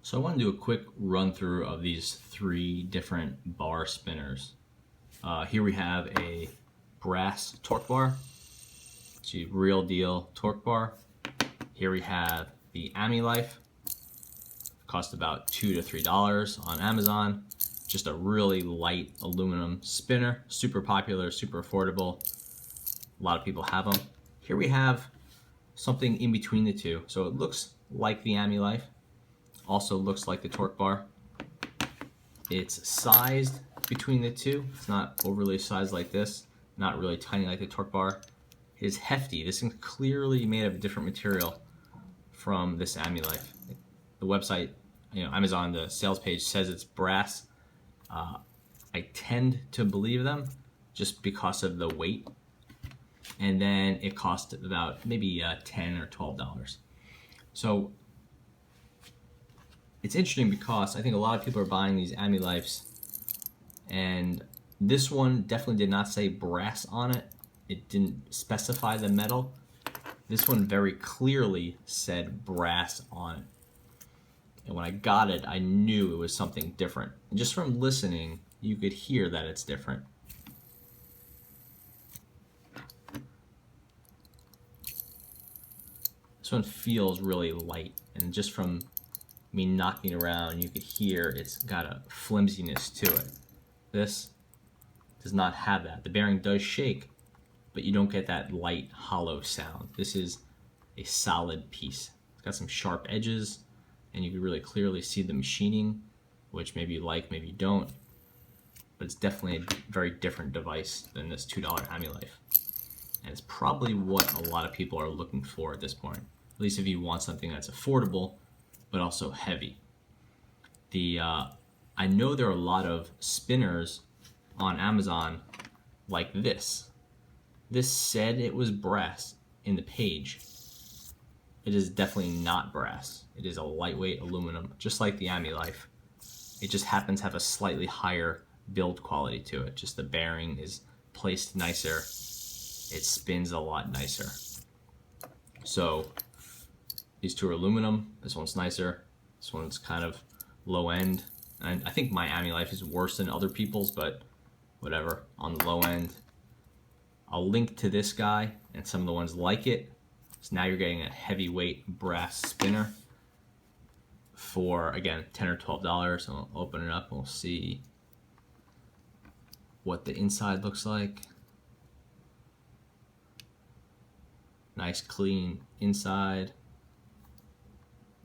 So I want to do a quick run through of these three different bar spinners. Here we have a brass torque bar. It's a real deal torque bar. Here we have the Amilife. Cost about $2 to $3 on Amazon. Just a really light aluminum spinner. Super popular, super affordable. A lot of people have them. Here we have something in between the two. So it looks like the Amilife. Also looks like the torque bar. It's sized between the two. It's not overly sized like this, not really tiny like the torque bar. It is hefty. This is clearly made of a different material from this Amilife. The website, Amazon, the sales page says it's brass. I tend to believe them just because of the weight. And then it cost about maybe $10 or $12. So it's interesting because I think a lot of people are buying these Amilifes, and this one definitely did not say brass on it. It didn't specify the metal. This one very clearly said brass on it. And when I got it, I knew it was something different. And just from listening, you could hear that it's different. This one feels really light, and just from me knocking around, you could hear it's got a flimsiness to it. This does not have that. The bearing does shake, but you don't get that light, hollow sound. This is a solid piece. It's got some sharp edges, and you can really clearly see the machining, which maybe you like, maybe you don't. But it's definitely a very different device than this $2 Amilife. And it's probably what a lot of people are looking for at this point. At least if you want something that's affordable, but also heavy. I know there are a lot of spinners on Amazon like this. This said it was brass in the page. It is definitely not brass. It is a lightweight aluminum, just like the Amilife. It just happens to have a slightly higher build quality to it. Just the bearing is placed nicer. It spins a lot nicer. So these two are aluminum. This one's nicer. This one's kind of low end. And I think my Amilife is worse than other people's, but whatever, on the low end. I'll link to this guy and some of the ones like it. So now you're getting a heavyweight brass spinner for, again, $10 or $12. So I'll open it up and we'll see what the inside looks like. Nice clean inside.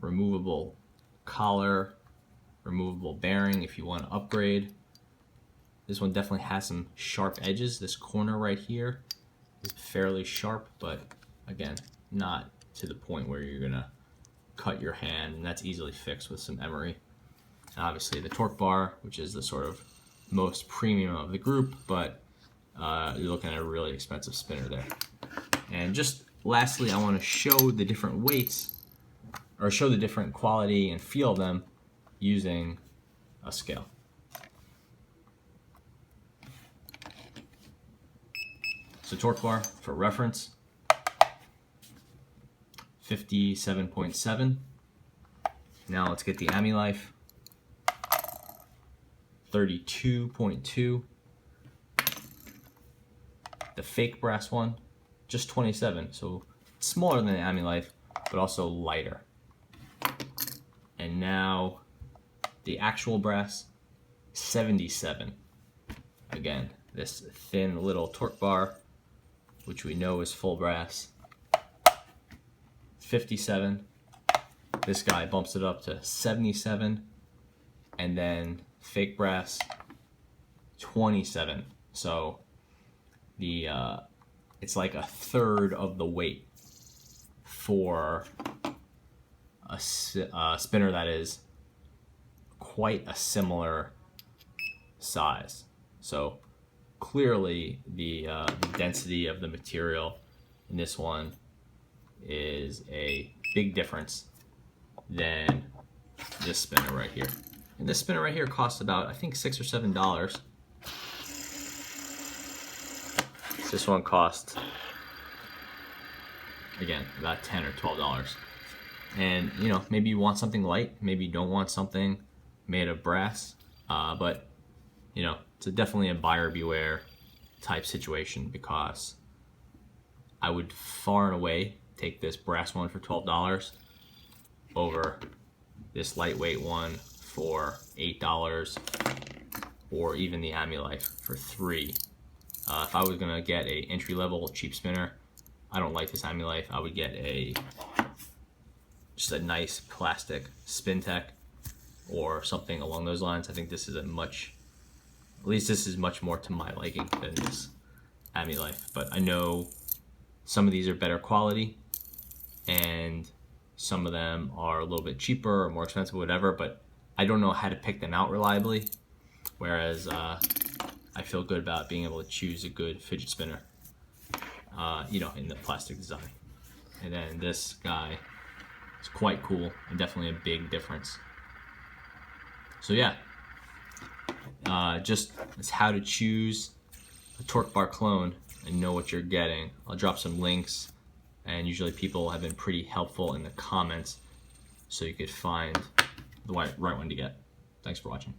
Removable collar, removable bearing if you want to upgrade. This one definitely has some sharp edges. This corner right here is fairly sharp, but again, not to the point where you're gonna cut your hand, and that's easily fixed with some emery. And obviously the torque bar, which is the sort of most premium of the group, but you're looking at a really expensive spinner there. And just lastly, I want to show the different weights, or show the different quality and feel of them using a scale. So torque bar, for reference, 57.7. Now let's get the Amilife, 32.2. The fake brass one, just 27. So it's smaller than the Amilife, but also lighter. And now the actual brass, 77. Again, this thin little torque bar, which we know is full brass, 57. This guy bumps it up to 77. And then fake brass, 27. So it's like a third of the weight for a spinner that is quite a similar size. So clearly the density of the material in this one is a big difference than this spinner right here. And this spinner right here costs about, I think, $6 or $7. This one costs, again, about $10 or $12. And you know, maybe you want something light, maybe you don't want something made of brass, but you know, it's definitely a buyer beware type situation, because I would far and away take this brass one for $12 over this lightweight one for $8, or even the Amilife for $3. If I was gonna get a entry-level cheap spinner, I don't like this Amilife. I would get just a nice plastic SpinTech or something along those lines. I think this is at least this is much more to my liking than this Amilife. But I know some of these are better quality, and some of them are a little bit cheaper or more expensive, whatever, but I don't know how to pick them out reliably. Whereas I feel good about being able to choose a good fidget spinner, you know, in the plastic design. And then this guy is quite cool and definitely a big difference. So yeah, just it's how to choose a torque bar clone and know what you're getting. I'll drop some links, and usually people have been pretty helpful in the comments so you could find the right one to get. Thanks for watching.